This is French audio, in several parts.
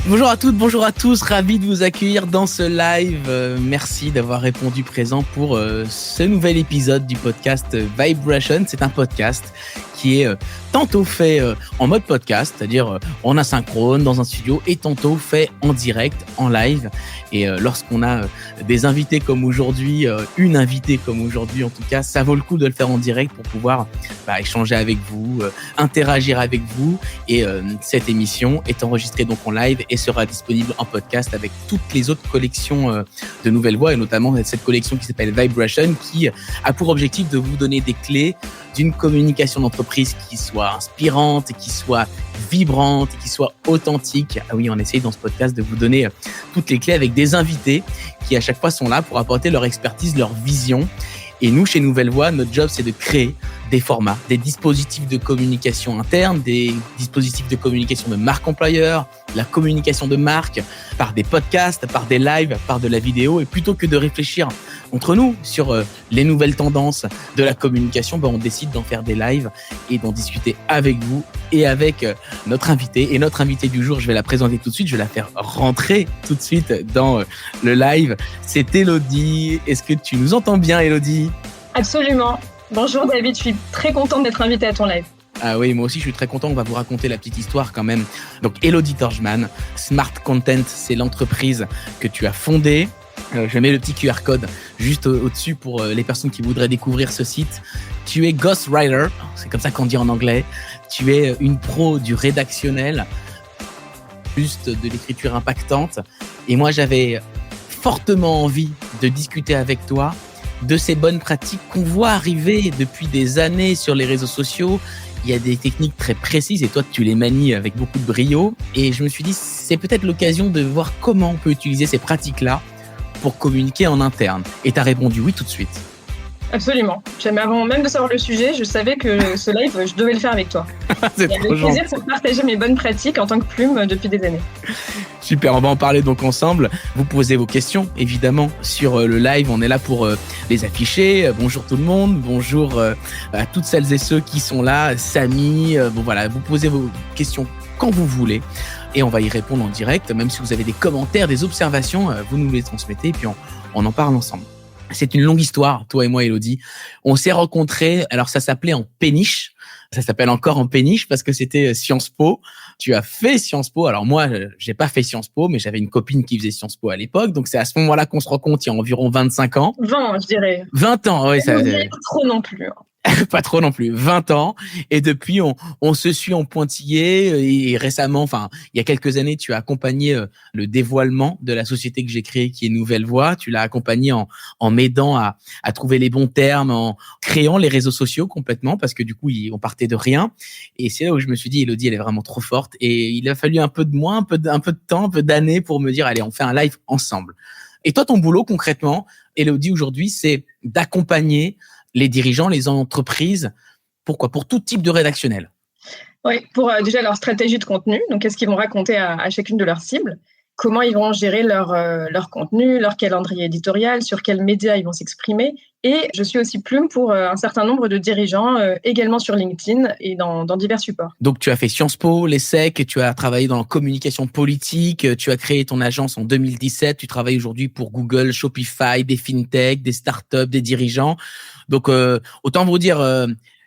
Bonjour à toutes, bonjour à tous, ravi de vous accueillir dans ce live. Merci d'avoir répondu présent pour ce nouvel épisode du podcast Vibration. C'est un podcast qui est tantôt fait en mode podcast, c'est-à-dire en asynchrone dans un studio, et tantôt fait en direct, en live. Et lorsqu'on a des invités comme aujourd'hui, une invitée comme aujourd'hui en tout cas, ça vaut le coup de le faire en direct pour pouvoir échanger avec vous, interagir avec vous. Et cette émission est enregistrée donc en live et sera disponible en podcast avec toutes les autres collections de Nouvelle Voix, et notamment cette collection qui s'appelle Vibration, qui a pour objectif de vous donner des clés d'une communication d'entreprise qui soit inspirante, qui soit vibrante, qui soit authentique. Ah oui, on essaye dans ce podcast de vous donner toutes les clés avec des invités qui à chaque fois sont là pour apporter leur expertise, leur vision. Et nous, chez Nouvelle Voix, notre job, c'est de créer des formats, des dispositifs de communication interne, des dispositifs de communication de marque employeur, la communication de marque par des podcasts, par des lives, par de la vidéo. Et plutôt que de réfléchir entre nous sur les nouvelles tendances de la communication, on décide d'en faire des lives et d'en discuter avec vous et avec notre invité. Et notre invité du jour, je vais la présenter tout de suite, je vais la faire rentrer tout de suite dans le live. C'est Élodie. Est-ce que tu nous entends bien, Élodie ? Absolument. Bonjour David, je suis très contente d'être invitée à ton live. Ah oui, moi aussi je suis très content, on va vous raconter la petite histoire quand même. Donc Élodie Torgman, Smart Content, c'est l'entreprise que tu as fondée. Je mets le petit QR code juste au-dessus pour les personnes qui voudraient découvrir ce site. Tu es ghostwriter, c'est comme ça qu'on dit en anglais. Tu es une pro du rédactionnel, juste de l'écriture impactante. Et moi j'avais fortement envie de discuter avec toi de ces bonnes pratiques qu'on voit arriver depuis des années sur les réseaux sociaux. Il y a des techniques très précises et toi, tu les manies avec beaucoup de brio. Et je me suis dit, c'est peut-être l'occasion de voir comment on peut utiliser ces pratiques-là pour communiquer en interne. Et tu as répondu oui tout de suite. Absolument. Avant même de savoir le sujet, je savais que ce live, je devais le faire avec toi. C'est trop gentil. Plaisir pour partager mes bonnes pratiques en tant que plume depuis des années. Super, on va en parler donc ensemble. Vous posez vos questions, évidemment, sur le live. On est là pour les afficher. Bonjour tout le monde. Bonjour à toutes celles et ceux qui sont là. Samy, vous posez vos questions quand vous voulez. Et on va y répondre en direct. Même si vous avez des commentaires, des observations, vous nous les transmettez et puis on en parle ensemble. C'est une longue histoire, toi et moi, Élodie. On s'est rencontrés, alors ça s'appelait en péniche. Ça s'appelle encore en péniche parce que c'était Sciences Po. Tu as fait Sciences Po. Alors moi, j'ai pas fait Sciences Po, mais j'avais une copine qui faisait Sciences Po à l'époque. Donc c'est à ce moment-là qu'on se rencontre, il y a environ 25 ans. 20, je dirais. 20 ans, oui. Ça pas trop non plus. Pas trop non plus, 20 ans. Et depuis, on se suit en pointillé. Et récemment, il y a quelques années, tu as accompagné le dévoilement de la société que j'ai créée, qui est Nouvelle Voix. Tu l'as accompagné en m'aidant à trouver les bons termes, en créant les réseaux sociaux complètement, parce que du coup, on partait de rien. Et c'est là où je me suis dit, Élodie, elle est vraiment trop forte. Et il a fallu un peu de moi, un peu de temps, un peu d'années pour me dire, allez, on fait un live ensemble. Et toi, ton boulot concrètement, Élodie, aujourd'hui, c'est d'accompagner les dirigeants, les entreprises. Pourquoi ? Pour tout type de rédactionnel. Oui, pour déjà leur stratégie de contenu. Donc, qu'est-ce qu'ils vont raconter à chacune de leurs cibles ? Comment ils vont gérer leur contenu, leur calendrier éditorial, sur quels médias ils vont s'exprimer. Et je suis aussi plume pour un certain nombre de dirigeants, également sur LinkedIn et dans divers supports. Donc, tu as fait Sciences Po, l'ESSEC, tu as travaillé dans la communication politique, tu as créé ton agence en 2017, tu travailles aujourd'hui pour Google, Shopify, des fintech, des startups, des dirigeants. Donc, autant vous dire,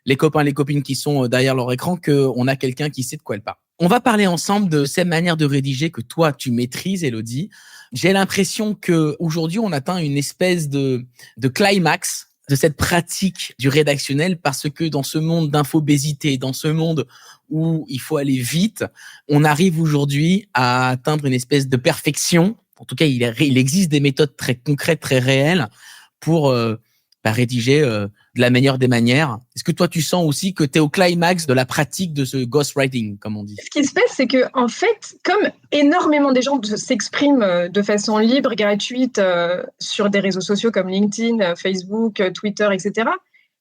les copains et les copines qui sont derrière leur écran, qu'on a quelqu'un qui sait de quoi elle parle. On va parler ensemble de ces manières de rédiger que toi, tu maîtrises, Élodie. J'ai l'impression qu'aujourd'hui, on atteint une espèce de climax de cette pratique du rédactionnel parce que dans ce monde d'infobésité, dans ce monde où il faut aller vite, on arrive aujourd'hui à atteindre une espèce de perfection. En tout cas, il existe des méthodes très concrètes, très réelles pour rédiger de la meilleure des manières. Est-ce que toi, tu sens aussi que tu es au climax de la pratique de ce ghostwriting, comme on dit ? Ce qui se passe, c'est que en fait, comme énormément des gens s'expriment de façon libre, gratuite, sur des réseaux sociaux comme LinkedIn, Facebook, Twitter, etc.,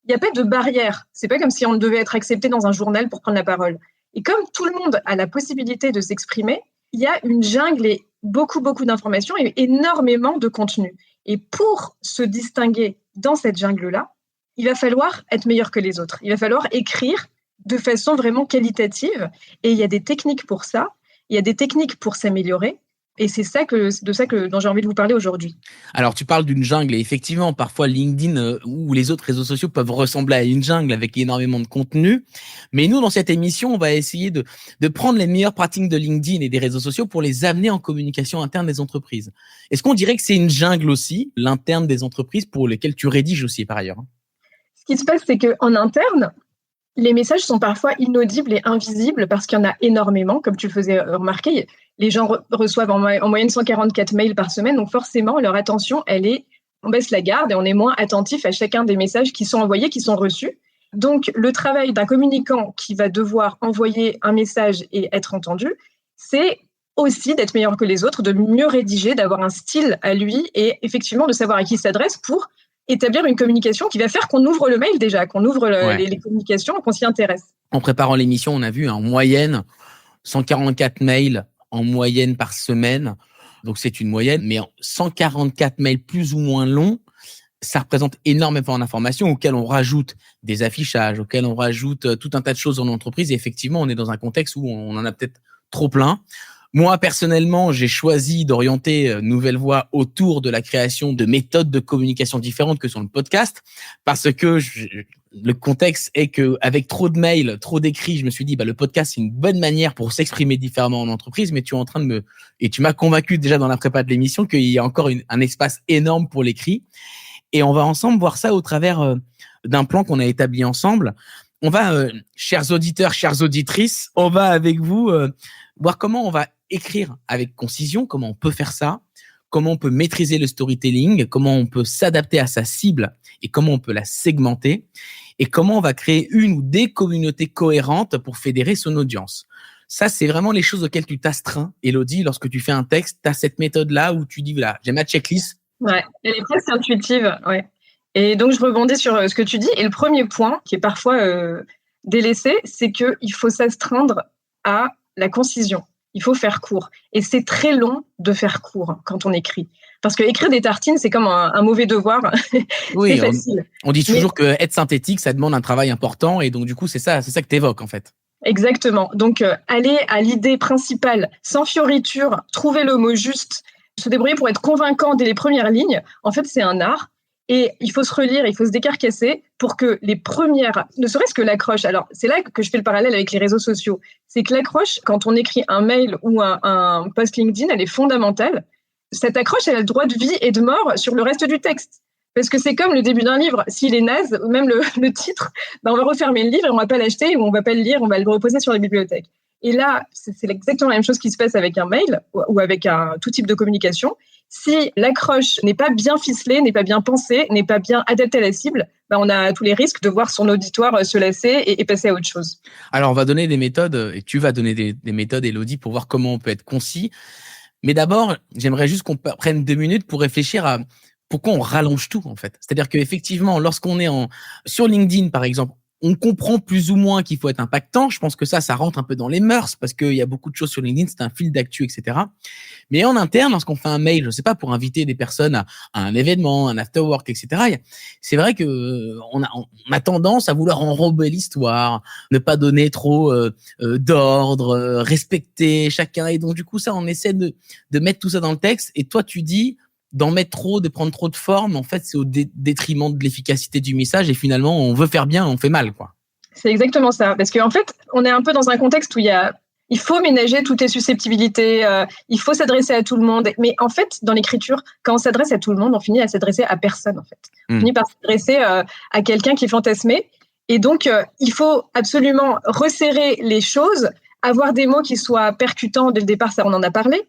il n'y a pas de barrière. C'est pas comme si on devait être accepté dans un journal pour prendre la parole. Et comme tout le monde a la possibilité de s'exprimer, il y a une jungle et beaucoup d'informations et énormément de contenu. Et pour se distinguer dans cette jungle-là, il va falloir être meilleur que les autres. Il va falloir écrire de façon vraiment qualitative. Et il y a des techniques pour ça. Il y a des techniques pour s'améliorer. Et c'est dont j'ai envie de vous parler aujourd'hui. Alors, tu parles d'une jungle et effectivement, parfois LinkedIn ou les autres réseaux sociaux peuvent ressembler à une jungle avec énormément de contenu. Mais nous, dans cette émission, on va essayer de prendre les meilleures pratiques de LinkedIn et des réseaux sociaux pour les amener en communication interne des entreprises. Est-ce qu'on dirait que c'est une jungle aussi, l'interne des entreprises pour lesquelles tu rédiges aussi par ailleurs? Ce qui se passe, c'est qu'en interne, les messages sont parfois inaudibles et invisibles parce qu'il y en a énormément, comme tu le faisais remarquer. Les gens reçoivent en moyenne 144 mails par semaine, donc forcément, leur attention, on baisse la garde et on est moins attentif à chacun des messages qui sont envoyés, qui sont reçus. Donc, le travail d'un communicant qui va devoir envoyer un message et être entendu, c'est aussi d'être meilleur que les autres, de mieux rédiger, d'avoir un style à lui et effectivement de savoir à qui il s'adresse pour établir une communication qui va faire qu'on ouvre le mail déjà, qu'on ouvre les communications et qu'on s'y intéresse. En préparant l'émission, on a vu en moyenne 144 mails en moyenne par semaine. Donc, c'est une moyenne, mais 144 mails plus ou moins longs, ça représente énormément d'informations auxquelles on rajoute des affichages, auxquelles on rajoute tout un tas de choses dans l'entreprise. Et effectivement, on est dans un contexte où on en a peut-être trop plein. Moi, personnellement, j'ai choisi d'orienter Nouvelle Voix autour de la création de méthodes de communication différentes que sur le podcast parce que le contexte est que avec trop de mails, trop d'écrits, je me suis dit le podcast c'est une bonne manière pour s'exprimer différemment en entreprise, mais tu es en train et tu m'as convaincu déjà dans la prépa de l'émission qu'il y a encore un espace énorme pour l'écrit et on va ensemble voir ça au travers d'un plan qu'on a établi ensemble. On va, chers auditeurs, chères auditrices, on va avec vous voir comment on va écrire avec concision, comment on peut faire ça, comment on peut maîtriser le storytelling, comment on peut s'adapter à sa cible et comment on peut la segmenter et comment on va créer une ou des communautés cohérentes pour fédérer son audience. Ça, c'est vraiment les choses auxquelles tu t'astreins, Élodie, lorsque tu fais un texte, tu as cette méthode-là où tu dis, voilà, j'ai ma checklist. Ouais, elle est presque intuitive, ouais. Et donc, je rebondis sur ce que tu dis. Et le premier point, qui est parfois délaissé, c'est qu'il faut s'astreindre à la concision. Il faut faire court. Et c'est très long de faire court quand on écrit. Parce que écrire des tartines, c'est comme un mauvais devoir. Oui, c'est facile. On dit toujours que être synthétique, ça demande un travail important. Et donc, du coup, c'est ça que tu évoques, en fait. Exactement. Donc, aller à l'idée principale, sans fioriture, trouver le mot juste, se débrouiller pour être convaincant dès les premières lignes, en fait, c'est un art. Et il faut se relire, il faut se décarcasser pour que les premières, ne serait-ce que l'accroche. Alors, c'est là que je fais le parallèle avec les réseaux sociaux. C'est que l'accroche, quand on écrit un mail ou un post LinkedIn, elle est fondamentale. Cette accroche, elle a le droit de vie et de mort sur le reste du texte. Parce que c'est comme le début d'un livre. S'il est naze, même le titre, on va refermer le livre et on va pas l'acheter ou on va pas le lire, on va le reposer sur la bibliothèque. Et là, c'est exactement la même chose qui se passe avec un mail ou avec tout type de communication. Si l'accroche n'est pas bien ficelée, n'est pas bien pensée, n'est pas bien adaptée à la cible, on a tous les risques de voir son auditoire se lasser et passer à autre chose. Alors, on va donner des méthodes, et tu vas donner des méthodes, Élodie, pour voir comment on peut être concis. Mais d'abord, j'aimerais juste qu'on prenne 2 minutes pour réfléchir à pourquoi on rallonge tout, en fait. C'est-à-dire qu'effectivement, lorsqu'on est sur LinkedIn, par exemple, on comprend plus ou moins qu'il faut être impactant. Je pense que ça rentre un peu dans les mœurs parce qu'il y a beaucoup de choses sur LinkedIn, c'est un fil d'actu, etc. Mais en interne, lorsqu'on fait un mail, je ne sais pas, pour inviter des personnes à un événement, un after work, etc., c'est vrai que on a tendance à vouloir enrober l'histoire, ne pas donner trop d'ordre, respecter chacun. Et donc, du coup, ça, on essaie de mettre tout ça dans le texte. Et toi, tu dis d'en mettre trop, de prendre trop de forme, en fait, c'est au détriment de l'efficacité du message et finalement, on veut faire bien, on fait mal, quoi. C'est exactement ça. Parce qu'en fait, on est un peu dans un contexte où il faut ménager toutes les susceptibilités, il faut s'adresser à tout le monde. Mais en fait, dans l'écriture, quand on s'adresse à tout le monde, on finit à s'adresser à personne, en fait. On finit par s'adresser à quelqu'un qui est fantasmé. Et donc, il faut absolument resserrer les choses, avoir des mots qui soient percutants dès le départ, ça on en a parlé,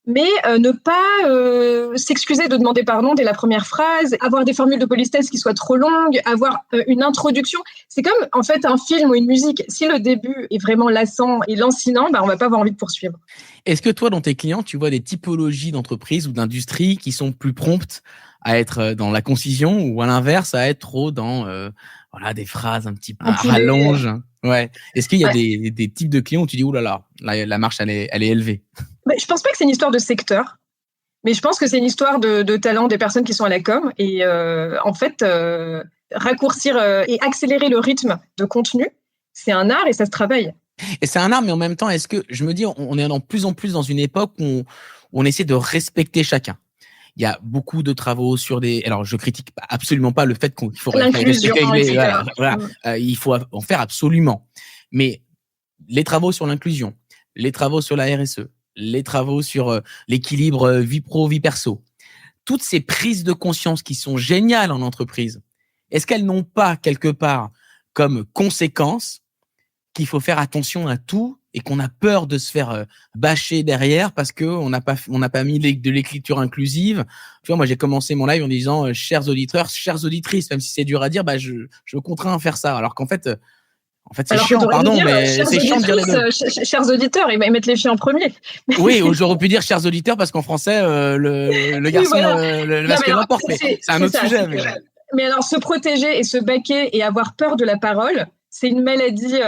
mais ne pas s'excuser de demander pardon dès la première phrase, avoir des formules de politesse qui soient trop longues, avoir une introduction. C'est comme en fait un film ou une musique. Si le début est vraiment lassant et lancinant, on va pas avoir envie de poursuivre. Est-ce que toi, dans tes clients, tu vois des typologies d'entreprises ou d'industries qui sont plus promptes à être dans la concision ou à l'inverse à être trop dans des phrases un petit peu à rallonge? Ouais. Est-ce qu'il y a des types de clients où tu dis la marche elle est élevée? Je pense pas que c'est une histoire de secteur, mais je pense que c'est une histoire de talent des personnes qui sont à la com et en fait raccourcir et accélérer le rythme de contenu, c'est un art et ça se travaille. Et c'est un art, mais en même temps, est-ce que je me dis, on est de plus en plus dans une époque où on essaie de respecter chacun. Il y a beaucoup de travaux sur des. Alors, je critique absolument pas le fait qu'il faut L'inclusion, respecter. etc. Il faut en faire absolument. Mais les travaux sur l'inclusion, les travaux sur la RSE, les travaux sur l'équilibre vie pro, vie perso, toutes ces prises de conscience qui sont géniales en entreprise, est-ce qu'elles n'ont pas quelque part comme conséquence qu'il faut faire attention à tout et qu'on a peur de se faire bâcher derrière parce que on n'a pas mis de l'écriture inclusive. Tu vois, moi j'ai commencé mon live en disant chers auditeurs, chères auditrices, même si c'est dur à dire, je contrains à faire ça, alors qu'en fait c'est chiant, pardon, mais c'est chiant de dire les deux. Chers auditeurs, et mettre les filles en premier. Oui, j'aurais pu dire chers auditeurs parce qu'en français le garçon, le masculin l'emporte, mais c'est un autre sujet. Mais alors se protéger et se baquer et avoir peur de la parole, c'est une maladie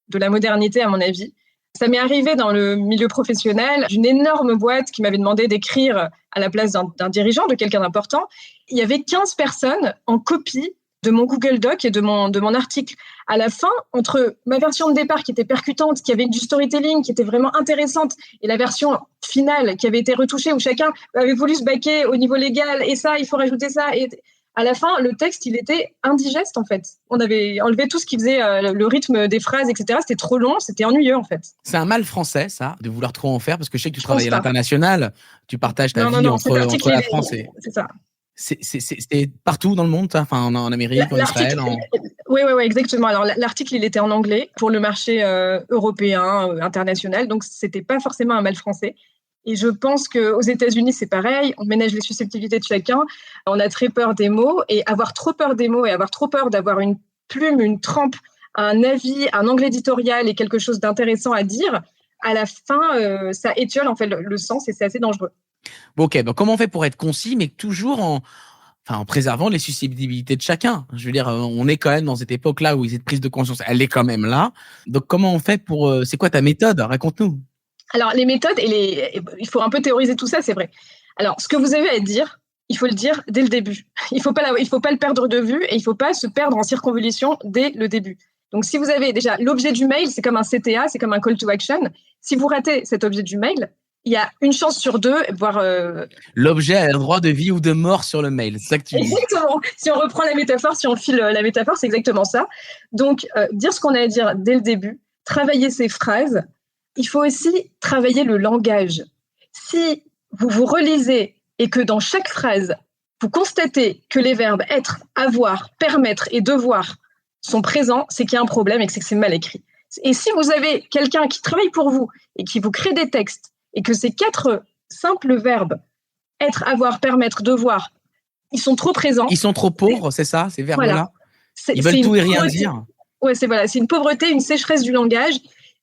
de la modernité, à mon avis. Ça m'est arrivé dans le milieu professionnel, d'une énorme boîte qui m'avait demandé d'écrire à la place d'un dirigeant, de quelqu'un d'important. Il y avait 15 personnes en copie de mon Google Doc et de mon article. À la fin, entre ma version de départ qui était percutante, qui avait du storytelling, qui était vraiment intéressante, et la version finale qui avait été retouchée, où chacun avait voulu se baquer au niveau légal, et ça, il faut rajouter ça. Et à la fin, le texte, il était indigeste, en fait. On avait enlevé tout ce qui faisait le rythme des phrases, etc. C'était trop long, c'était ennuyeux, en fait. C'est un mal français, ça, de vouloir trop en faire, parce que je sais que tu travailles à l'international, tu partages ta vie entre la France et... C'est ça. C'est partout dans le monde, enfin en Amérique, en Israël. Oui, exactement. Alors l'article, il était en anglais pour le marché européen, international, donc c'était pas forcément un mal français. Et je pense qu'aux États-Unis, c'est pareil. On ménage les susceptibilités de chacun. On a très peur des mots, et avoir trop peur des mots et avoir trop peur d'avoir une plume, une trempe, un avis, un angle éditorial et quelque chose d'intéressant à dire, à la fin, ça étiole en fait le sens et c'est assez dangereux. Bon, ok, donc comment on fait pour être concis, mais toujours en préservant les susceptibilités de chacun? Je veux dire, on est quand même dans cette époque-là où cette prise de conscience, elle est quand même là. Donc, comment on fait pour... c'est quoi ta méthode? Raconte-nous. Alors, les méthodes, il faut un peu théoriser tout ça, c'est vrai. Alors, ce que vous avez à dire, il faut le dire dès le début. Il faut pas le perdre de vue et il ne faut pas se perdre en circonvolution dès le début. Donc, si vous avez déjà l'objet du mail, c'est comme un CTA, c'est comme un call to action. Si vous ratez cet objet du mail, il y a une chance sur deux, voire... L'objet a le droit de vie ou de mort sur le mail, c'est ça que tu dis. Exactement. Si on reprend la métaphore, si on file la métaphore, c'est exactement ça. Donc, dire ce qu'on a à dire dès le début, travailler ses phrases. Il faut aussi travailler le langage. Si vous vous relisez et que dans chaque phrase, vous constatez que les verbes être, avoir, permettre et devoir sont présents, c'est qu'il y a un problème et que c'est mal écrit. Et si vous avez quelqu'un qui travaille pour vous et qui vous crée des textes, et que ces 4 simples verbes, être, avoir, permettre, devoir, ils sont trop présents. Ils sont trop pauvres, c'est ça, ces verbes-là? Voilà. Ils veulent tout et rien dire. Ouais, c'est une pauvreté, une sécheresse du langage.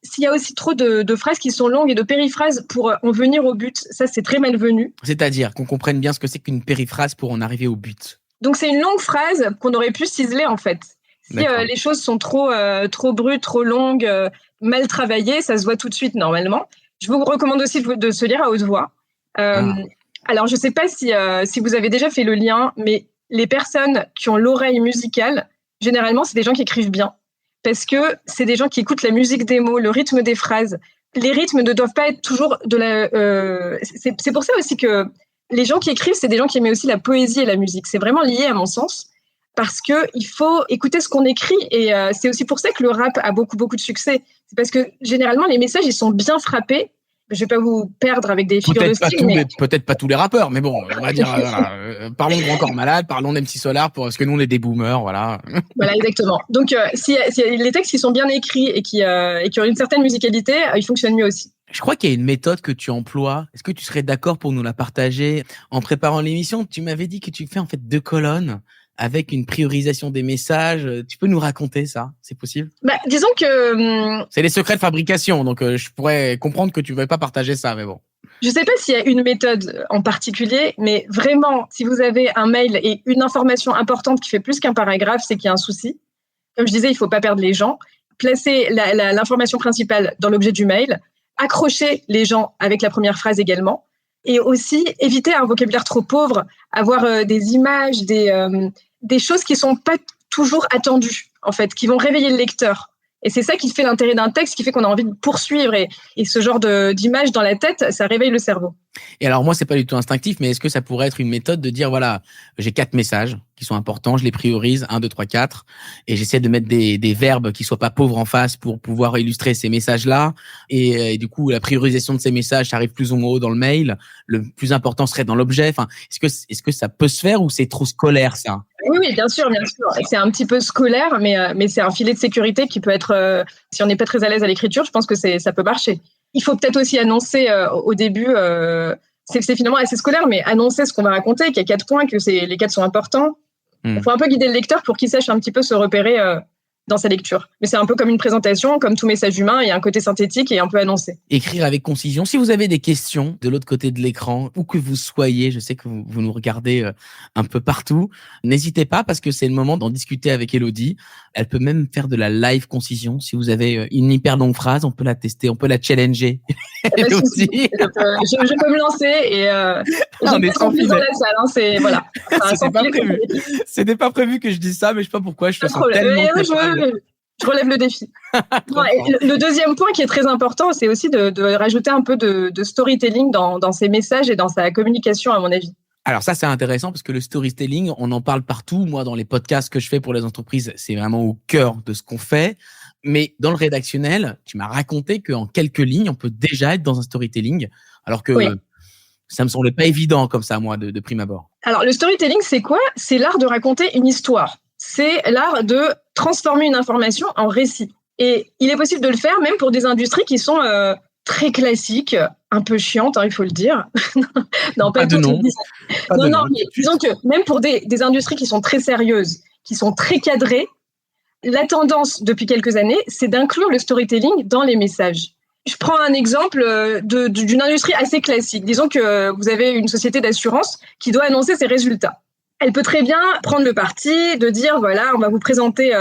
S'il y a aussi trop de phrases qui sont longues et de périphrases pour en venir au but, ça, c'est très malvenu. C'est-à-dire qu'on comprenne bien ce que c'est qu'une périphrase pour en arriver au but. Donc, c'est une longue phrase qu'on aurait pu ciseler, en fait. Si les choses sont trop brutes, trop longues, mal travaillées, ça se voit tout de suite, normalement. Je vous recommande aussi de se lire à haute voix. Alors, je ne sais pas si vous avez déjà fait le lien, mais les personnes qui ont l'oreille musicale, généralement, c'est des gens qui écrivent bien. Parce que c'est des gens qui écoutent la musique des mots, le rythme des phrases. Les rythmes ne doivent pas être toujours de la... c'est pour ça aussi que les gens qui écrivent, c'est des gens qui aiment aussi la poésie et la musique. C'est vraiment lié à mon sens. Parce qu'il faut écouter ce qu'on écrit. Et c'est aussi pour ça que le rap a beaucoup de succès. C'est parce que généralement, les messages, ils sont bien frappés. Je ne vais pas vous perdre avec des figures de style. Peut-être pas tous les rappeurs, mais bon, on va dire, parlons de Grand Corps Malade, parlons d'MC Solar, parce que nous, on est des boomers, voilà. Voilà, exactement. Donc, si les textes qui sont bien écrits et qui ont une certaine musicalité, ils fonctionnent mieux aussi. Je crois qu'il y a une méthode que tu emploies. Est-ce que tu serais d'accord pour nous la partager? En préparant l'émission, tu m'avais dit que tu fais en fait 2 colonnes avec une priorisation des messages. Tu peux nous raconter ça? C'est possible? Disons que... c'est les secrets de fabrication, donc je pourrais comprendre que tu ne veux pas partager ça, mais bon. Je ne sais pas s'il y a une méthode en particulier, mais vraiment, si vous avez un mail et une information importante qui fait plus qu'un paragraphe, c'est qu'il y a un souci. Comme je disais, il ne faut pas perdre les gens. Placez l'information principale dans l'objet du mail. Accrochez les gens avec la première phrase également. Et aussi, éviter un vocabulaire trop pauvre, avoir des images, des choses qui ne sont pas toujours attendues, en fait, qui vont réveiller le lecteur. Et c'est ça qui fait l'intérêt d'un texte, qui fait qu'on a envie de poursuivre. Et ce genre d'image dans la tête, ça réveille le cerveau. Et alors moi, c'est pas du tout instinctif, mais est-ce que ça pourrait être une méthode de dire, voilà, j'ai 4 messages qui sont importants, je les priorise, 1, 2, 3, 4, et j'essaie de mettre des verbes qui soient pas pauvres en face pour pouvoir illustrer ces messages-là. Et du coup, la priorisation de ces messages, ça arrive plus ou moins haut dans le mail. Le plus important serait dans l'objet. Enfin, est-ce que ça peut se faire ou c'est trop scolaire, ça? Oui, bien sûr, bien sûr. C'est un petit peu scolaire, mais c'est un filet de sécurité qui peut être, si on n'est pas très à l'aise à l'écriture, je pense que ça peut marcher. Il faut peut-être aussi annoncer au début, c'est finalement assez scolaire, mais annoncer ce qu'on va raconter, qu'il y a 4 points, que les 4 sont importants. Il faut un peu guider le lecteur pour qu'il sache un petit peu se repérer dans sa lecture. Mais c'est un peu comme une présentation, comme tout message humain, il y a un côté synthétique et un peu annoncé. Écrire avec concision. Si vous avez des questions de l'autre côté de l'écran, où que vous soyez, je sais que vous nous regardez un peu partout, n'hésitez pas parce que c'est le moment d'en discuter avec Élodie. Elle peut même faire de la live concision. Si vous avez une hyper longue phrase, on peut la tester, on peut la challenger. Elle aussi. Je peux me lancer et on est sans filet dans la salle. C'est voilà. C'était pas prévu. C'était pas prévu que je dise ça, mais je sais pas pourquoi je te sens tellement. Je relève le défi. Non, le deuxième point qui est très important, c'est aussi de rajouter un peu de storytelling dans ses messages et dans sa communication, à mon avis. Alors ça, c'est intéressant parce que le storytelling, on en parle partout. Moi, dans les podcasts que je fais pour les entreprises, c'est vraiment au cœur de ce qu'on fait. Mais dans le rédactionnel, tu m'as raconté qu'en quelques lignes, on peut déjà être dans un storytelling, alors que ça me semblait pas évident comme ça, moi, de prime abord. Alors, le storytelling, c'est quoi? C'est l'art de raconter une histoire. C'est l'art de transformer une information en récit. Et il est possible de le faire même pour des industries qui sont très classiques, un peu chiantes, il faut le dire. Non, pas de nom. Non, mais disons que même pour des industries qui sont très sérieuses, qui sont très cadrées, la tendance depuis quelques années, c'est d'inclure le storytelling dans les messages. Je prends un exemple d'une industrie assez classique. Disons que vous avez une société d'assurance qui doit annoncer ses résultats. Elle peut très bien prendre le parti de dire, voilà, on va vous présenter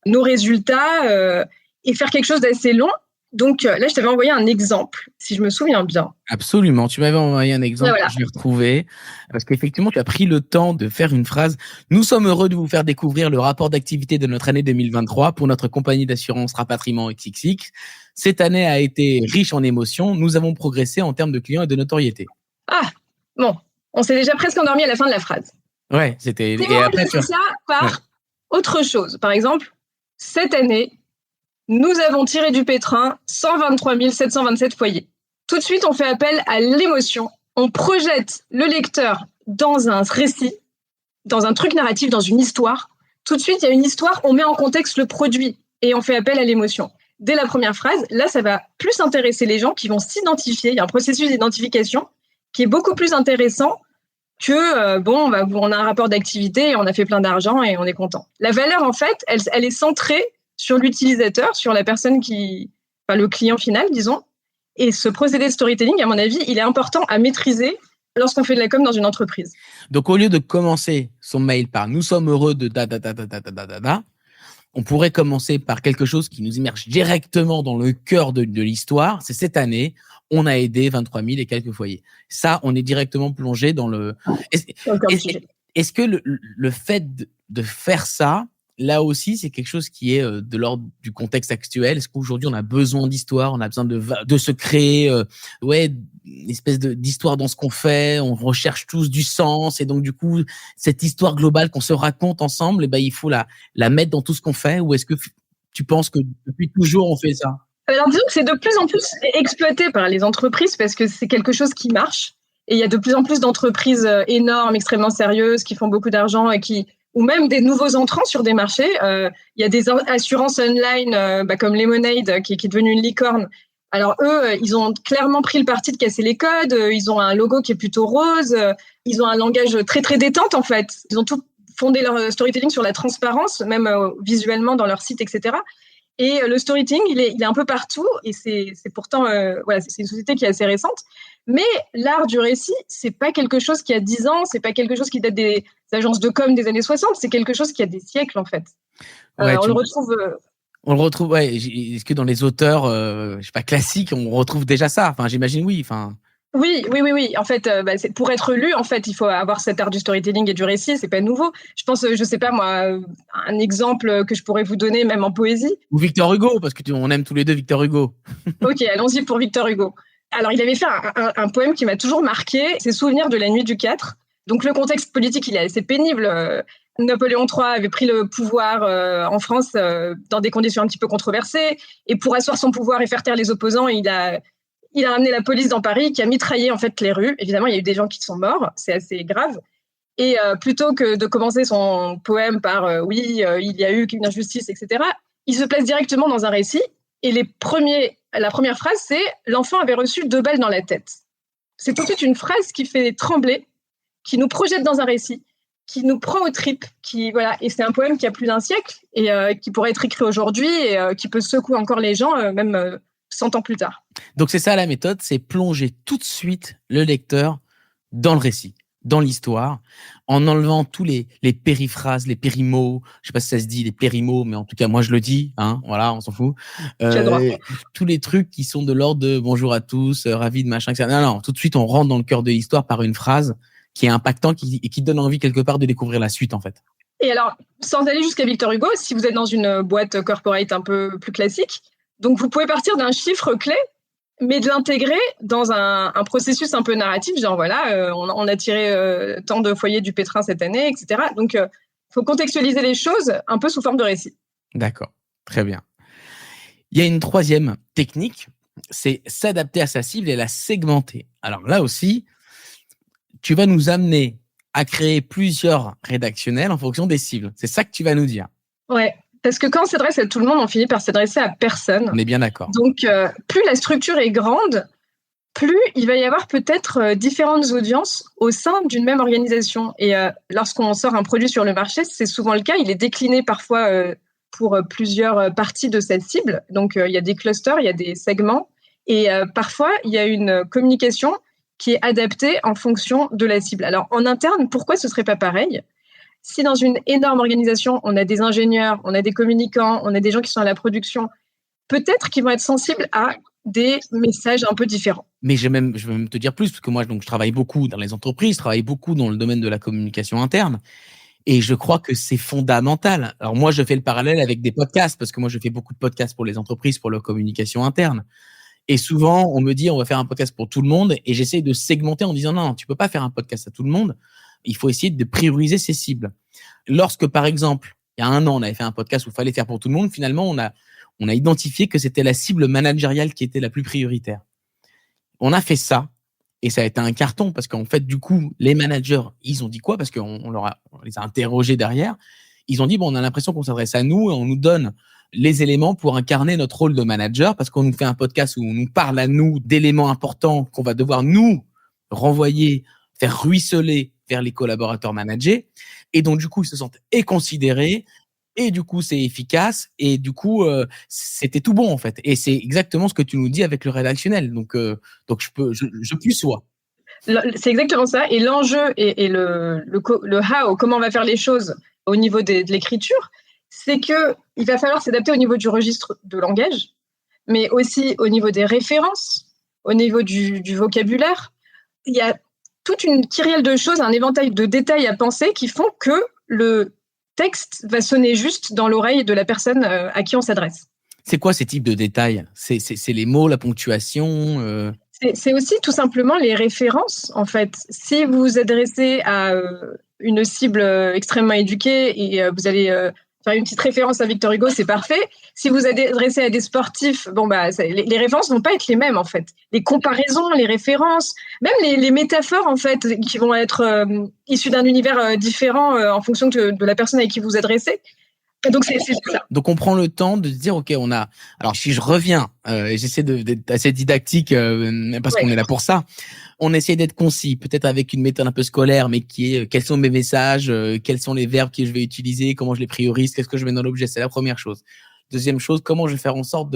nos résultats et faire quelque chose d'assez long. Donc là, je t'avais envoyé un exemple, si je me souviens bien. Absolument, tu m'avais envoyé un exemple, voilà. Que je vais retrouver, parce qu'effectivement, tu as pris le temps de faire une phrase. Nous sommes heureux de vous faire découvrir le rapport d'activité de notre année 2023 pour notre compagnie d'assurance Rapatriement XXX. Cette année a été riche en émotions. Nous avons progressé en termes de clients et de notoriété. Ah, bon, on s'est déjà presque endormi à la fin de la phrase. Ouais, c'était... Et après, tu ça par autre chose. Par exemple, cette année, nous avons tiré du pétrin 123 727 foyers. Tout de suite, on fait appel à l'émotion. On projette le lecteur dans un récit, dans un truc narratif, dans une histoire. Tout de suite, il y a une histoire, on met en contexte le produit et on fait appel à l'émotion. Dès la première phrase, là, ça va plus intéresser les gens qui vont s'identifier. Il y a un processus d'identification qui est beaucoup plus intéressant que, on a un rapport d'activité et on a fait plein d'argent et on est content. La valeur, en fait, elle est centrée sur l'utilisateur, sur la personne le client final, disons. Et ce procédé de storytelling, à mon avis, il est important à maîtriser lorsqu'on fait de la com dans une entreprise. Donc, au lieu de commencer son mail par « Nous sommes heureux de on pourrait commencer par quelque chose qui nous immerge directement dans le cœur de l'histoire. C'est cette année, on a aidé 23 000 et quelques foyers. Ça, on est directement plongé dans le... Est-ce que le fait de faire ça, là aussi, c'est quelque chose qui est de l'ordre du contexte actuel? Est-ce qu'aujourd'hui, on a besoin d'histoire, on a besoin de se créer une espèce d'histoire dans ce qu'on fait, on recherche tous du sens, et donc du coup, cette histoire globale qu'on se raconte ensemble, il faut la mettre dans tout ce qu'on fait? Ou est-ce que tu penses que depuis toujours, on fait ça? Alors, disons que c'est de plus en plus exploité par les entreprises parce que c'est quelque chose qui marche. Et il y a de plus en plus d'entreprises énormes, extrêmement sérieuses, qui font beaucoup d'argent et ou même des nouveaux entrants sur des marchés. Il y a des assurances online comme Lemonade qui est devenue une licorne. Alors eux, ils ont clairement pris le parti de casser les codes. Ils ont un logo qui est plutôt rose. Ils ont un langage très très détente en fait. Ils ont tout fondé leur storytelling sur la transparence, même visuellement dans leur site, etc. Et le storytelling, il est un peu partout. Et c'est pourtant, c'est une société qui est assez récente. Mais l'art du récit, c'est pas quelque chose qui a 10 ans, c'est pas quelque chose qui date des agences de com des années 60, c'est quelque chose qui a des siècles en fait. On le retrouve. On le retrouve, ouais. Est-ce que dans les auteurs, classiques, on retrouve déjà ça? Enfin, j'imagine oui. Enfin. Oui. En fait, pour être lu, en fait, il faut avoir cet art du storytelling et du récit. C'est pas nouveau. Je pense, je sais pas moi, un exemple que je pourrais vous donner, même en poésie. Ou Victor Hugo, parce que on aime tous les deux Victor Hugo. Ok, allons-y pour Victor Hugo. Alors, il avait fait un poème qui m'a toujours marqué, c'est Souvenirs de la nuit du 4. Donc, le contexte politique, il est assez pénible. Napoléon III avait pris le pouvoir en France dans des conditions un petit peu controversées. Et pour asseoir son pouvoir et faire taire les opposants, il a ramené la police dans Paris qui a mitraillé en fait les rues. Évidemment, il y a eu des gens qui sont morts, c'est assez grave. Et plutôt que de commencer son poème par il y a eu une injustice, etc., il se place directement dans un récit. Et la première phrase, c'est l'enfant avait reçu 2 balles dans la tête. C'est tout de suite une phrase qui fait trembler, qui nous projette dans un récit, qui nous prend aux tripes, et c'est un poème qui a plus d'un siècle et qui pourrait être écrit aujourd'hui et qui peut secouer encore les gens, même 100 ans plus tard. Donc c'est ça la méthode, c'est plonger tout de suite le lecteur dans le récit, dans l'histoire, en enlevant tous les périphrases, les périmots, je sais pas si ça se dit les périmots, mais en tout cas moi je le dis, voilà, on s'en fout. Tous les trucs qui sont de l'ordre de bonjour à tous, ravi de machin, etc. Non, tout de suite on rentre dans le cœur de l'histoire par une phrase qui est impactante et qui donne envie quelque part de découvrir la suite en fait. Et alors, sans aller jusqu'à Victor Hugo, si vous êtes dans une boîte corporate un peu plus classique, donc vous pouvez partir d'un chiffre clé, mais de l'intégrer dans un processus un peu narratif, genre voilà, on a tiré tant de foyers du pétrin cette année, etc. Donc, il faut contextualiser les choses un peu sous forme de récit. D'accord, très bien. Il y a une troisième technique, c'est s'adapter à sa cible et la segmenter. Alors là aussi, tu vas nous amener à créer plusieurs rédactionnels en fonction des cibles. C'est ça que tu vas nous dire. Ouais, parce que quand on s'adresse à tout le monde, on finit par s'adresser à personne. On est bien d'accord. Donc, plus la structure est grande, plus il va y avoir peut-être différentes audiences au sein d'une même organisation. Et lorsqu'on sort un produit sur le marché, c'est souvent le cas. Il est décliné parfois pour plusieurs parties de cette cible. Donc, il y a des clusters, il y a des segments. Et parfois, il y a une communication qui est adaptée en fonction de la cible. Alors, en interne, pourquoi ce ne serait pas pareil ? Si dans une énorme organisation, on a des ingénieurs, on a des communicants, on a des gens qui sont à la production, peut-être qu'ils vont être sensibles à des messages un peu différents. Mais je vais même te dire plus, parce que moi, donc, je travaille beaucoup dans les entreprises, je travaille beaucoup dans le domaine de la communication interne. Et je crois que c'est fondamental. Alors moi, je fais le parallèle avec des podcasts, parce que moi, je fais beaucoup de podcasts pour les entreprises, pour leur communication interne. Et souvent, on me dit, on va faire un podcast pour tout le monde, et j'essaie de segmenter en disant, non, tu peux pas faire un podcast à tout le monde. Il faut essayer de prioriser ses cibles. Lorsque, par exemple, il y a 1 an, on avait fait un podcast où il fallait faire pour tout le monde, finalement, on a identifié que c'était la cible managériale qui était la plus prioritaire. On a fait ça, et ça a été un carton, parce qu'en fait, du coup, les managers, ils ont dit quoi ? Parce qu'on les a interrogés derrière. Ils ont dit, on a l'impression qu'on s'adresse à nous, et on nous donne les éléments pour incarner notre rôle de manager, parce qu'on nous fait un podcast où on nous parle à nous d'éléments importants qu'on va devoir nous renvoyer, faire ruisseler vers les collaborateurs managés. Et donc, du coup, ils se sentent considérés, et du coup, c'est efficace, et du coup, c'était tout bon, en fait. Et c'est exactement ce que tu nous dis avec le rédactionnel. Donc je puis sois. C'est exactement ça. Et l'enjeu et le how, comment on va faire les choses au niveau de l'écriture, c'est qu'il va falloir s'adapter au niveau du registre de langage, mais aussi au niveau des références, au niveau du vocabulaire. Il y a toute une kyrielle de choses, un éventail de détails à penser qui font que le texte va sonner juste dans l'oreille de la personne à qui on s'adresse. C'est quoi ces types de détails ? C'est les mots, la ponctuation C'est aussi tout simplement les références, en fait. Si vous vous adressez à une cible extrêmement éduquée et vous allez faire une petite référence à Victor Hugo, c'est parfait. Si vous adressez à des sportifs, les références vont pas être les mêmes, en fait. Les comparaisons, les références, même les métaphores, en fait, qui vont être issues d'un univers différent en fonction de la personne avec qui vous vous adressez. Donc, c'est ça. Donc, on prend le temps de se dire, OK, on a... Alors, si je reviens, et j'essaie d'être assez didactique, parce qu'on est là pour ça, on essaie d'être concis, peut-être avec une méthode un peu scolaire, mais qui est, quels sont mes messages, quels sont les verbes que je vais utiliser, comment je les priorise, qu'est-ce que je mets dans l'objet, c'est la première chose. Deuxième chose, comment je vais faire en sorte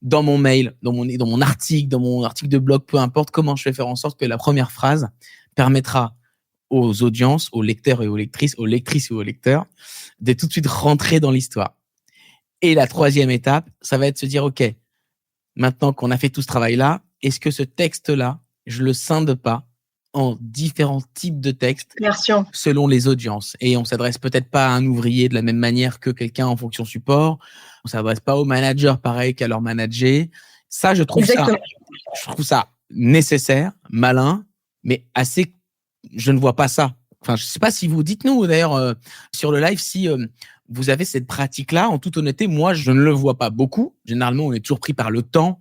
dans mon mail, dans mon article de blog, peu importe, comment je vais faire en sorte que la première phrase permettra aux audiences, aux lecteurs et aux lectrices et aux lecteurs, de tout de suite rentrer dans l'histoire. Et la troisième étape, ça va être de se dire, OK, maintenant qu'on a fait tout ce travail-là, est-ce que ce texte-là, je le scinde pas en différents types de textes Version. selon les audiences. Et on s'adresse peut-être pas à un ouvrier de la même manière que quelqu'un en fonction support. On s'adresse pas aux managers pareil qu'à leur manager. Ça, je trouve ça nécessaire, malin, mais assez. Je ne vois pas ça. Enfin, je sais pas si vous dites-nous d'ailleurs sur le live si vous avez cette pratique-là. En toute honnêteté, moi, je ne le vois pas beaucoup. Généralement, on est toujours pris par le temps.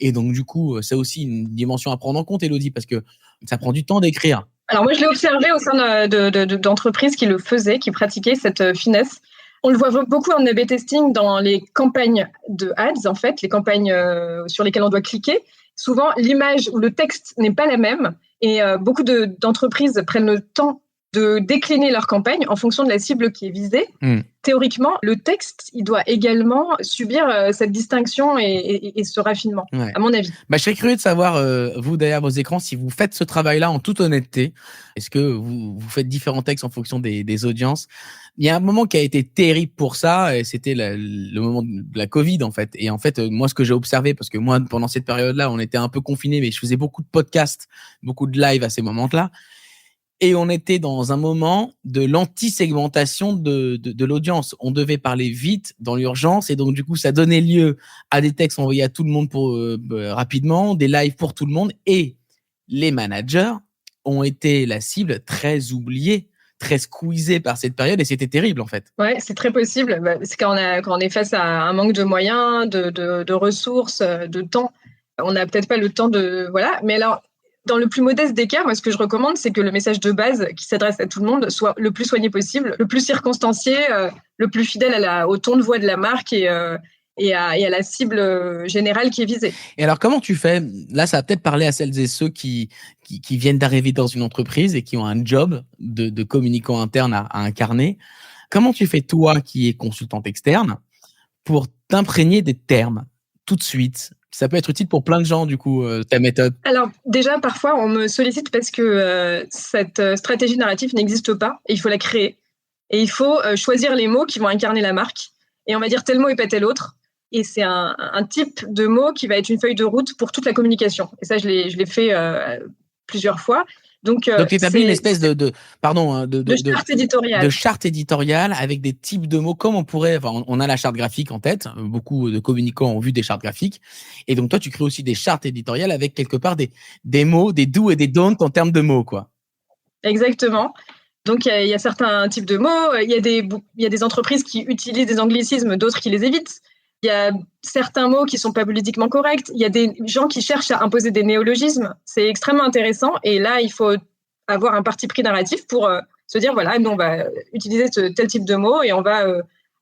Et donc, du coup, c'est aussi une dimension à prendre en compte, Élodie, parce que ça prend du temps d'écrire. Alors moi, je l'ai observé au sein d'entreprises qui le faisaient, qui pratiquaient cette finesse. On le voit beaucoup en A/B testing dans les campagnes de ads, en fait, les campagnes sur lesquelles on doit cliquer. Souvent, l'image ou le texte n'est pas la même et beaucoup d'entreprises prennent le temps de décliner leur campagne en fonction de la cible qui est visée. Théoriquement, le texte, il doit également subir cette distinction et ce raffinement, à mon avis. Je serais curieux de savoir, vous, derrière vos écrans, si vous faites ce travail-là en toute honnêteté. Est-ce que vous faites différents textes en fonction des audiences? Il y a un moment qui a été terrible pour ça, et c'était le moment de la Covid, en fait. Et en fait, moi, ce que j'ai observé, parce que moi, pendant cette période-là, on était un peu confinés, mais je faisais beaucoup de podcasts, beaucoup de live à ces moments-là. Et on était dans un moment de l'anti-segmentation de l'audience. On devait parler vite dans l'urgence et donc du coup, ça donnait lieu à des textes envoyés à tout le monde rapidement, des lives pour tout le monde. Et les managers ont été la cible très oubliée, très squeezée par cette période et c'était terrible en fait. Ouais, c'est très possible. C'est quand on est face à un manque de moyens, de ressources, de temps. On n'a peut-être pas le temps de... Voilà. Mais alors, dans le plus modeste des cas, moi, ce que je recommande, c'est que le message de base qui s'adresse à tout le monde soit le plus soigné possible, le plus circonstancié, le plus fidèle au ton de voix de la marque et à la cible générale qui est visée. Et alors, comment tu fais? Là, ça va peut-être parler à celles et ceux qui viennent d'arriver dans une entreprise et qui ont un job de communicant interne à incarner. Comment tu fais, toi, qui es consultante externe, pour t'imprégner des termes tout de suite? Ça peut être utile pour plein de gens, du coup, ta méthode. Alors, déjà, parfois, on me sollicite parce que cette stratégie narrative n'existe pas et il faut la créer. Et il faut choisir les mots qui vont incarner la marque. Et on va dire tel mot et pas tel autre. Et c'est un type de mot qui va être une feuille de route pour toute la communication. Et ça, je l'ai fait plusieurs fois. Donc tu établis une espèce de charte éditoriale. De charte éditoriale avec des types de mots comme on pourrait. Enfin, on a la charte graphique en tête. Beaucoup de communicants ont vu des chartes graphiques. Et donc toi, tu crées aussi des chartes éditoriales avec quelque part des mots, des do et des don't en termes de mots, quoi. Exactement. Donc il y a certains types de mots. Il y a des entreprises qui utilisent des anglicismes, d'autres qui les évitent. Il y a certains mots qui ne sont pas politiquement corrects. Il y a des gens qui cherchent à imposer des néologismes. C'est extrêmement intéressant. Et là, il faut avoir un parti pris narratif pour se dire, voilà, nous, on va utiliser tel type de mots et on va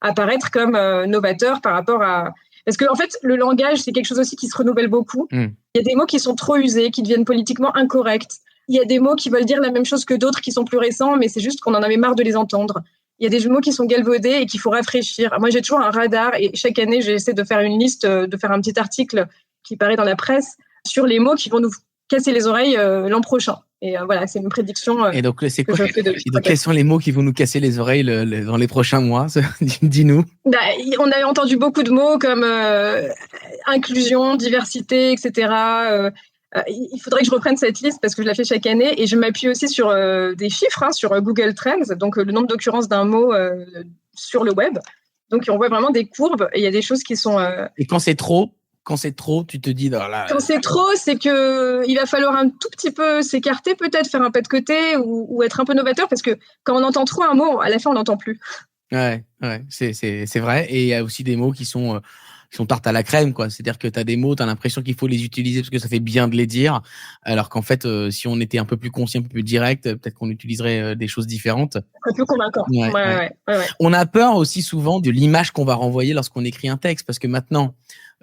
apparaître comme novateur par rapport à... Parce qu'en fait, le langage, c'est quelque chose aussi qui se renouvelle beaucoup. Il y a des mots qui sont trop usés, qui deviennent politiquement incorrects. Il y a des mots qui veulent dire la même chose que d'autres qui sont plus récents, mais c'est juste qu'on en avait marre de les entendre. Il y a des mots qui sont galvaudés et qu'il faut rafraîchir. Moi, j'ai toujours un radar et chaque année, j'essaie de faire une liste, de faire un petit article qui paraît dans la presse sur les mots qui vont nous casser les oreilles l'an prochain. Et voilà, c'est une prédiction. Et donc, c'est quoi? Et donc, quels sont les mots qui vont nous casser les oreilles dans les prochains mois? Dis-nous. On a entendu beaucoup de mots comme inclusion, diversité, etc. Il faudrait que je reprenne cette liste parce que je la fais chaque année et je m'appuie aussi sur des chiffres, sur Google Trends, donc le nombre d'occurrences d'un mot sur le web. Donc, on voit vraiment des courbes et il y a des choses qui sont... Et quand c'est trop, tu te dis... Quand c'est trop, c'est qu'il va falloir un tout petit peu s'écarter, peut-être faire un pas de côté ou être un peu novateur parce que quand on entend trop un mot, à la fin, on n'entend plus. Ouais, c'est vrai. Et il y a aussi des mots qui sont tarte à la crème, quoi. C'est-à-dire que tu as des mots, tu as l'impression qu'il faut les utiliser parce que ça fait bien de les dire, alors qu'en fait, si on était un peu plus conscient, un peu plus direct, peut-être qu'on utiliserait des choses différentes. Un peu plus convaincant. Ouais. On a peur aussi souvent de l'image qu'on va renvoyer lorsqu'on écrit un texte, parce que maintenant,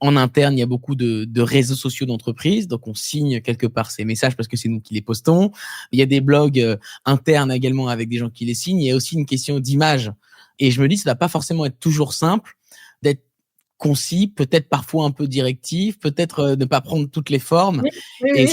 en interne, il y a beaucoup de réseaux sociaux d'entreprise, donc on signe quelque part ces messages parce que c'est nous qui les postons. Il y a des blogs internes également avec des gens qui les signent. Il y a aussi une question d'image. Et je me dis, ça ne va pas forcément être toujours simple d'être concis, peut-être parfois un peu directif, peut-être ne pas prendre toutes les formes. Oui,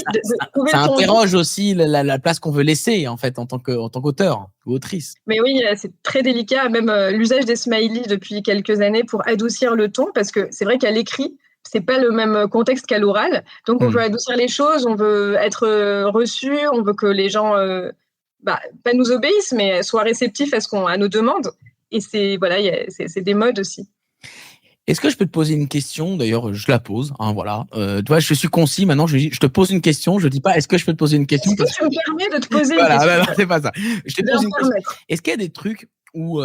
ça interroge aussi la place qu'on veut laisser en fait en tant qu'auteur ou autrice. Mais oui, c'est très délicat, même l'usage des smileys depuis quelques années pour adoucir le ton, parce que c'est vrai qu'à l'écrit, c'est pas le même contexte qu'à l'oral. Donc, on veut adoucir les choses, on veut être reçu, on veut que les gens, pas nous obéissent, mais soient réceptifs à nos demandes. Et c'est des modes aussi. Est-ce que je peux te poser une question? D'ailleurs, je la pose. Voilà. Tu vois, je suis concis. Maintenant, je te pose une question. Je dis pas, est-ce que je peux te poser une question? Est-ce que tu me permets de te poser une voilà, question? non, c'est pas ça. Je te pose une question. Est-ce qu'il y a des trucs où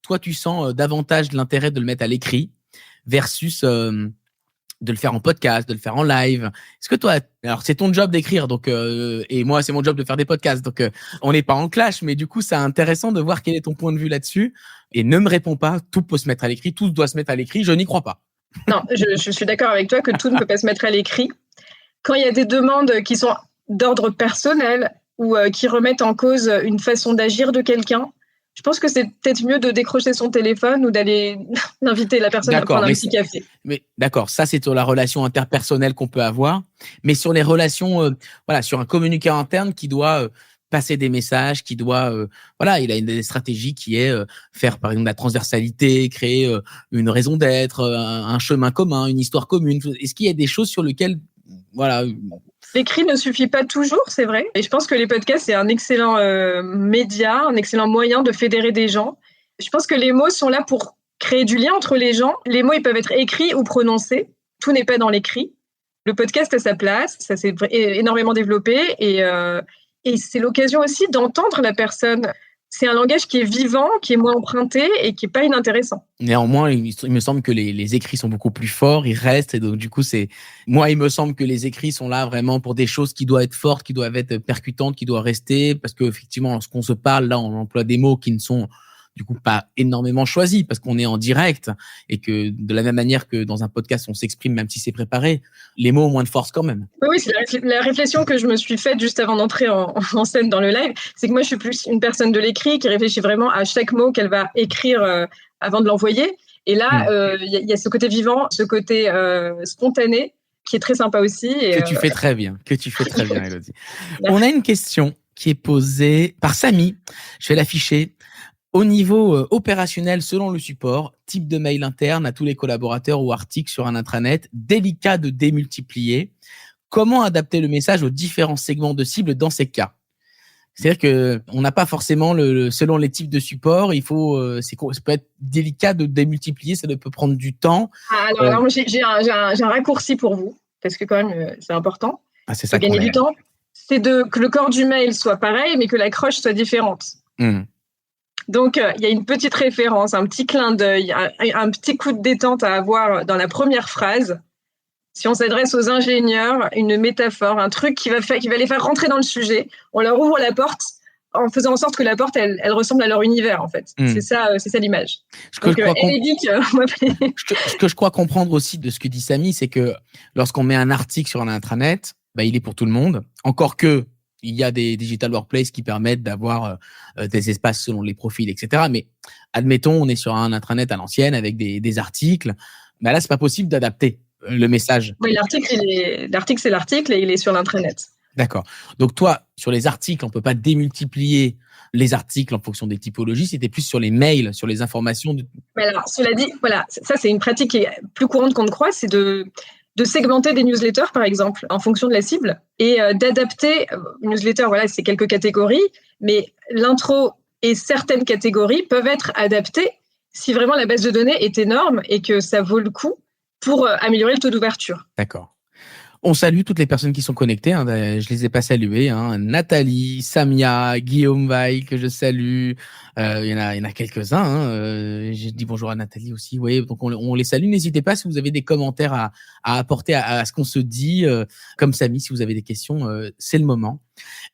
toi, tu sens davantage de l'intérêt de le mettre à l'écrit versus de le faire en podcast, de le faire en live? Est-ce que toi, alors c'est ton job d'écrire, donc et moi c'est mon job de faire des podcasts, donc on n'est pas en clash, mais du coup c'est intéressant de voir quel est ton point de vue là-dessus. Et ne me réponds pas, tout peut se mettre à l'écrit, tout doit se mettre à l'écrit, je n'y crois pas. Non, je suis d'accord avec toi que tout ne peut pas se mettre à l'écrit. Quand il y a des demandes qui sont d'ordre personnel ou qui remettent en cause une façon d'agir de quelqu'un, je pense que c'est peut-être mieux de décrocher son téléphone ou d'aller inviter la personne à prendre un petit café. Mais d'accord, ça c'est sur la relation interpersonnelle qu'on peut avoir, mais sur les relations, sur un communicant interne qui doit passer des messages, qui doit, il a une stratégie qui est faire par exemple de la transversalité, créer une raison d'être, un chemin commun, une histoire commune. Est-ce qu'il y a des choses sur lesquelles, L'écrit ne suffit pas toujours, c'est vrai. Et je pense que les podcasts, c'est un excellent média, un excellent moyen de fédérer des gens. Je pense que les mots sont là pour créer du lien entre les gens. Les mots, ils peuvent être écrits ou prononcés. Tout n'est pas dans l'écrit. Le podcast a sa place, ça s'est énormément développé et c'est l'occasion aussi d'entendre la personne. C'est un langage qui est vivant, qui est moins emprunté et qui est pas inintéressant. Néanmoins, il me semble que les écrits sont beaucoup plus forts, ils restent, et donc du coup, il me semble que les écrits sont là vraiment pour des choses qui doivent être fortes, qui doivent être percutantes, qui doivent rester, parce que effectivement, lorsqu'on se parle, là, on emploie des mots qui ne sont du coup pas énormément choisis, parce qu'on est en direct, et que de la même manière que dans un podcast, on s'exprime même si c'est préparé, les mots ont moins de force quand même. Oui, c'est la réflexion que je me suis faite juste avant d'entrer en scène dans le live, c'est que moi, je suis plus une personne de l'écrit qui réfléchit vraiment à chaque mot qu'elle va écrire avant de l'envoyer. Et là, y a ce côté vivant, ce côté spontané, qui est très sympa aussi. Que tu fais très bien, Élodie. On a une question qui est posée par Samy. Je vais l'afficher. Au niveau opérationnel, selon le support, type de mail interne à tous les collaborateurs ou articles sur un intranet, délicat de démultiplier. Comment adapter le message aux différents segments de cible dans ces cas? C'est-à-dire que on n'a pas forcément selon les types de support, ça peut être délicat de démultiplier, ça peut prendre du temps. Alors j'ai un raccourci pour vous, parce que quand même c'est important. C'est ça. Gagner du temps, c'est que le corps du mail soit pareil, mais que l'accroche soit différente. Donc, il y a une petite référence, un petit clin d'œil, un petit coup de détente à avoir dans la première phrase. Si on s'adresse aux ingénieurs, une métaphore, un truc qui va les faire rentrer dans le sujet, on leur ouvre la porte en faisant en sorte que la porte, elle ressemble à leur univers, en fait. C'est ça l'image. Ce que je crois comprendre aussi de ce que dit Samy, c'est que lorsqu'on met un article sur un intranet, il est pour tout le monde. Encore que, il y a des digital workplaces qui permettent d'avoir des espaces selon les profils, etc. Mais admettons, on est sur un intranet à l'ancienne avec des articles. Mais là, c'est pas possible d'adapter le message. Oui, l'article, c'est l'article et il est sur l'intranet. D'accord. Donc toi, sur les articles, on peut pas démultiplier les articles en fonction des typologies. C'était plus sur les mails, sur les informations. Mais alors, cela dit, voilà, ça c'est une pratique qui est plus courante qu'on ne croit, c'est de segmenter des newsletters, par exemple, en fonction de la cible, et d'adapter une newsletter, voilà, c'est quelques catégories, mais l'intro et certaines catégories peuvent être adaptées si vraiment la base de données est énorme et que ça vaut le coup pour améliorer le taux d'ouverture. D'accord. On salue toutes les personnes qui sont connectées. Je les ai pas saluées. Nathalie, Samia, Guillaume Vaille, que je salue. Il y en a quelques-uns. J'ai dit bonjour à Nathalie aussi. Oui, donc on les salue. N'hésitez pas si vous avez des commentaires à apporter à ce qu'on se dit. Comme Samy, si vous avez des questions, c'est le moment.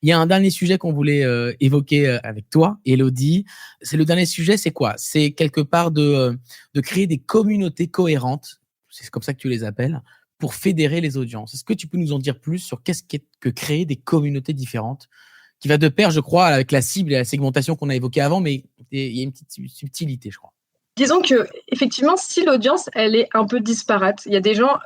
Il y a un dernier sujet qu'on voulait évoquer avec toi, Élodie. C'est le dernier sujet, c'est quoi? C'est quelque part de créer des communautés cohérentes. C'est comme ça que tu les appelles, pour fédérer les audiences. Est-ce que tu peux nous en dire plus sur qu'est-ce qu'est que créer des communautés différentes, qui va de pair, je crois, avec la cible et la segmentation qu'on a évoquée avant, mais il y a une petite subtilité, je crois. Disons que, effectivement, si l'audience, elle est un peu disparate, il y a des gens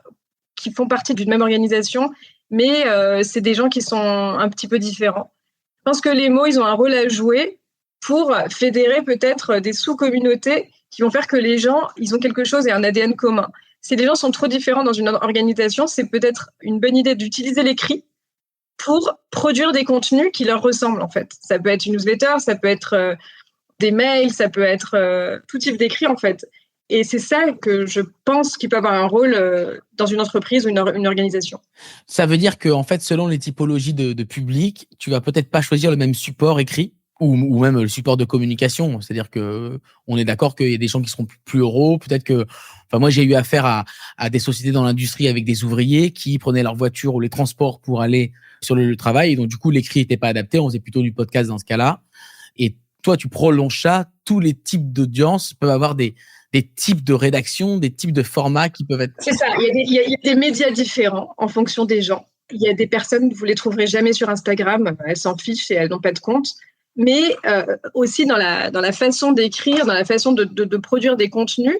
qui font partie d'une même organisation, mais c'est des gens qui sont un petit peu différents. Je pense que les mots, ils ont un rôle à jouer pour fédérer peut-être des sous-communautés qui vont faire que les gens, ils ont quelque chose et un ADN commun. Si les gens sont trop différents dans une organisation, c'est peut-être une bonne idée d'utiliser l'écrit pour produire des contenus qui leur ressemblent, en fait. Ça peut être une newsletter, ça peut être des mails, ça peut être tout type d'écrit, en fait. Et c'est ça que je pense qu'il peut avoir un rôle dans une entreprise ou une organisation. Ça veut dire que, en fait, selon les typologies de public, tu vas peut-être pas choisir le même support écrit ou même le support de communication. C'est-à-dire que on est d'accord qu'il y a des gens qui seront plus oraux. Peut-être que, enfin, moi, j'ai eu affaire à des sociétés dans l'industrie avec des ouvriers qui prenaient leur voiture ou les transports pour aller sur le lieu de travail. Et donc, du coup, l'écrit n'était pas adapté. On faisait plutôt du podcast dans ce cas-là. Et toi, tu prolonges ça. Tous les types d'audience peuvent avoir des types de rédaction, des types de formats qui peuvent être... C'est ça, il y a des médias différents en fonction des gens. Il y a des personnes, vous ne les trouverez jamais sur Instagram, elles s'en fichent et elles n'ont pas de compte. Mais aussi dans la façon d'écrire, dans la façon de produire des contenus,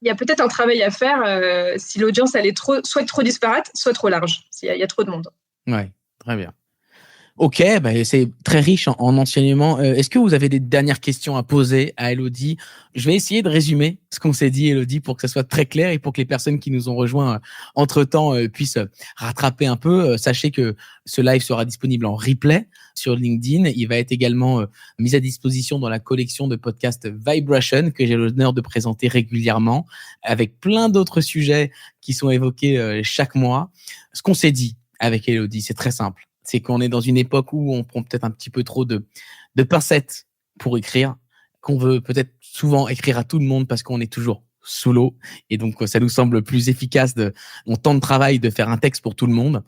il y a peut-être un travail à faire si l'audience elle est soit trop disparate, soit trop large, s'il y a trop de monde. Ouais, très bien. Ok, bah c'est très riche en enseignement. Est-ce que vous avez des dernières questions à poser à Élodie? Je vais essayer de résumer ce qu'on s'est dit, Élodie, pour que ça soit très clair et pour que les personnes qui nous ont rejoints entre-temps puissent rattraper un peu. Sachez que ce live sera disponible en replay sur LinkedIn. Il va être également mis à disposition dans la collection de podcasts Vibration que j'ai l'honneur de présenter régulièrement avec plein d'autres sujets qui sont évoqués chaque mois. Ce qu'on s'est dit avec Élodie, c'est très simple. C'est qu'on est dans une époque où on prend peut-être un petit peu trop de pincettes pour écrire, qu'on veut peut-être souvent écrire à tout le monde parce qu'on est toujours sous l'eau. Et donc, ça nous semble plus efficace on temps de travail de faire un texte pour tout le monde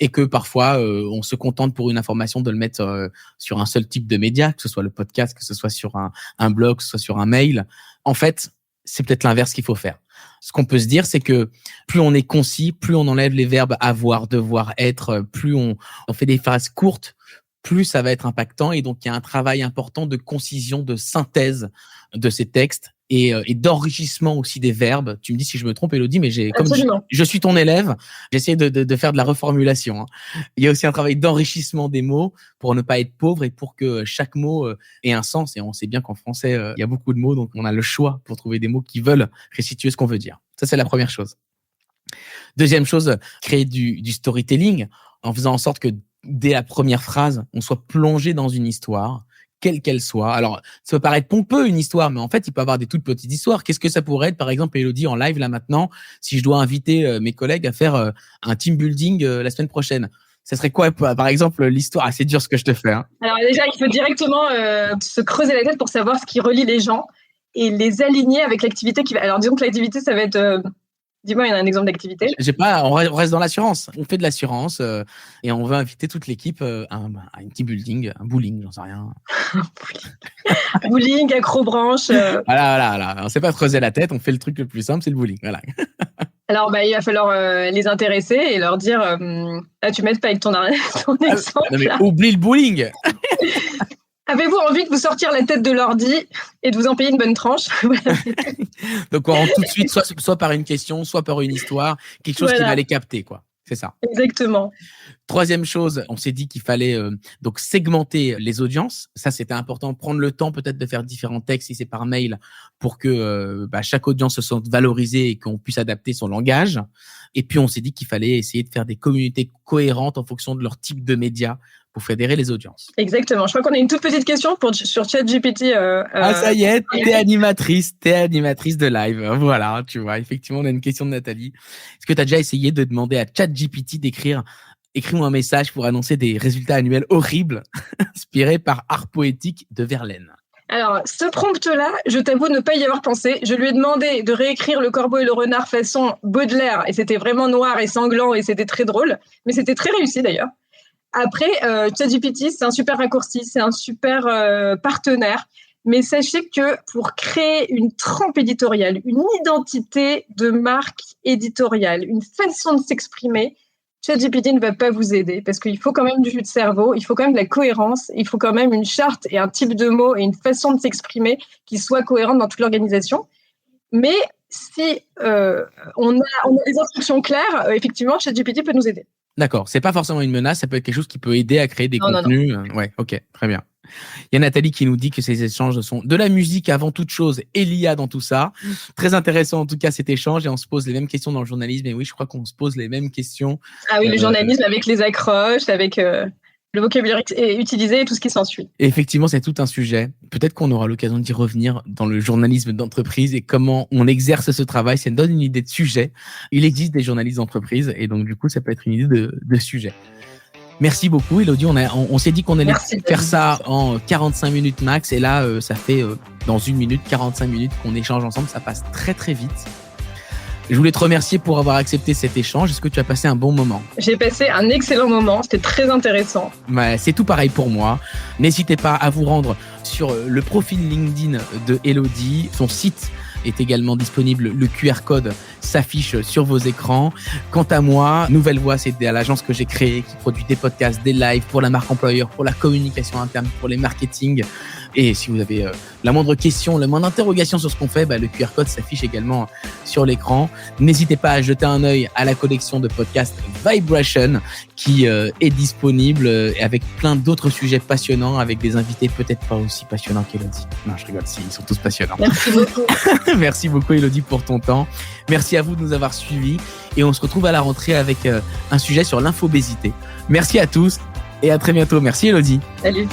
et que parfois, on se contente pour une information de le mettre sur un seul type de média, que ce soit le podcast, que ce soit sur un blog, que ce soit sur un mail. En fait, c'est peut-être l'inverse qu'il faut faire. Ce qu'on peut se dire, c'est que plus on est concis, plus on enlève les verbes avoir, devoir, être, plus on fait des phrases courtes, plus ça va être impactant. Et donc, il y a un travail important de concision, de synthèse de ces textes et d'enrichissement aussi des verbes. Tu me dis si je me trompe, Élodie, mais comme je suis ton élève, j'essaie de faire de la reformulation. Hein. Il y a aussi un travail d'enrichissement des mots pour ne pas être pauvre et pour que chaque mot ait un sens. Et on sait bien qu'en français, il y a beaucoup de mots, donc on a le choix pour trouver des mots qui veulent restituer ce qu'on veut dire. Ça, c'est la première chose. Deuxième chose, créer du storytelling en faisant en sorte que dès la première phrase, on soit plongé dans une histoire, quelle qu'elle soit. Alors, ça peut paraître pompeux, une histoire, mais en fait, il peut y avoir des toutes petites histoires. Qu'est-ce que ça pourrait être, par exemple, Élodie, en live, là, maintenant, si je dois inviter mes collègues à faire un team building la semaine prochaine? Ça serait quoi, par exemple, l'histoire? Ah, c'est dur ce que je te fais. Hein. Alors déjà, il faut directement se creuser la tête pour savoir ce qui relie les gens et les aligner avec l'activité qui va... Alors, disons que l'activité, ça va être... Dis-moi, il y a un exemple d'activité. On reste dans l'assurance. On fait de l'assurance et on veut inviter toute l'équipe à un petit building, un bowling, j'en sais rien. Bowling, accrobranche. Voilà. On ne sait pas creuser la tête, on fait le truc le plus simple, c'est le bowling. Voilà. Alors, il va falloir les intéresser et leur dire tu m'aides pas avec ton exemple. Non, mais oublie le bowling. Avez-vous envie de vous sortir la tête de l'ordi et de vous en payer une bonne tranche? Donc, on rentre tout de suite, soit par une question, soit par une histoire, quelque chose qui va les capter, quoi. C'est ça. Exactement. Troisième chose, on s'est dit qu'il fallait donc segmenter les audiences. Ça, c'était important. Prendre le temps peut-être de faire différents textes si c'est par mail pour que chaque audience se sente valorisée et qu'on puisse adapter son langage. Et puis, on s'est dit qu'il fallait essayer de faire des communautés cohérentes en fonction de leur type de médias pour fédérer les audiences. Exactement. Je crois qu'on a une toute petite question sur ChatGPT. Ça y est, t'es animatrice de live. Voilà, tu vois, effectivement, on a une question de Nathalie. Est-ce que tu as déjà essayé de demander à ChatGPT écris-moi un message pour annoncer des résultats annuels horribles inspirés par Art poétique de Verlaine? Alors, ce prompt-là, je t'avoue ne pas y avoir pensé. Je lui ai demandé de réécrire Le Corbeau et le Renard façon Baudelaire, et c'était vraiment noir et sanglant, et c'était très drôle, mais c'était très réussi d'ailleurs. Après, ChatGPT, c'est un super raccourci, c'est un super partenaire, mais sachez que pour créer une trempe éditoriale, une identité de marque éditoriale, une façon de s'exprimer, ChatGPT ne va pas vous aider parce qu'il faut quand même du jus de cerveau, il faut quand même de la cohérence, il faut quand même une charte et un type de mots et une façon de s'exprimer qui soit cohérente dans toute l'organisation. Mais si on a des instructions claires, effectivement, ChatGPT peut nous aider. D'accord, c'est pas forcément une menace, ça peut être quelque chose qui peut aider à créer des contenus. Non. Ouais, ok, très bien. Il y a Nathalie qui nous dit que ces échanges sont de la musique avant toute chose et l'IA dans tout ça. Très intéressant en tout cas cet échange et on se pose les mêmes questions dans le journalisme. Et oui, je crois qu'on se pose les mêmes questions. Ah oui, le journalisme avec les accroches, avec le vocabulaire utilisé et tout ce qui s'ensuit. Et effectivement, c'est tout un sujet. Peut-être qu'on aura l'occasion d'y revenir dans le journalisme d'entreprise et comment on exerce ce travail. Ça nous donne une idée de sujet. Il existe des journalistes d'entreprise et donc du coup, ça peut être une idée de sujet. Merci beaucoup, Élodie. On s'est dit qu'on allait faire ça en 45 minutes max. Et là, ça fait dans 1 minute, 45 minutes qu'on échange ensemble. Ça passe très, très vite. Je voulais te remercier pour avoir accepté cet échange. Est-ce que tu as passé un bon moment ? J'ai passé un excellent moment. C'était très intéressant. C'est tout pareil pour moi. N'hésitez pas à vous rendre sur le profil LinkedIn de Élodie. Son site est également disponible. Le QR code s'affiche sur vos écrans. Quant à moi, Nouvelle Voix, c'est à l'agence que j'ai créée qui produit des podcasts, des lives pour la marque employeur, pour la communication interne, pour les marketing. Et si vous avez la moindre question, la moindre interrogation sur ce qu'on fait, le QR code s'affiche également sur l'écran. N'hésitez pas à jeter un œil à la collection de podcasts Vibration qui est disponible avec plein d'autres sujets passionnants avec des invités peut-être pas aussi passionnants qu'Élodie. Non, je rigole, ils sont tous passionnants. Merci beaucoup. Merci beaucoup Élodie pour ton temps. Merci à vous de nous avoir suivis et on se retrouve à la rentrée avec un sujet sur l'infobésité. Merci à tous et à très bientôt. Merci Élodie. Salut.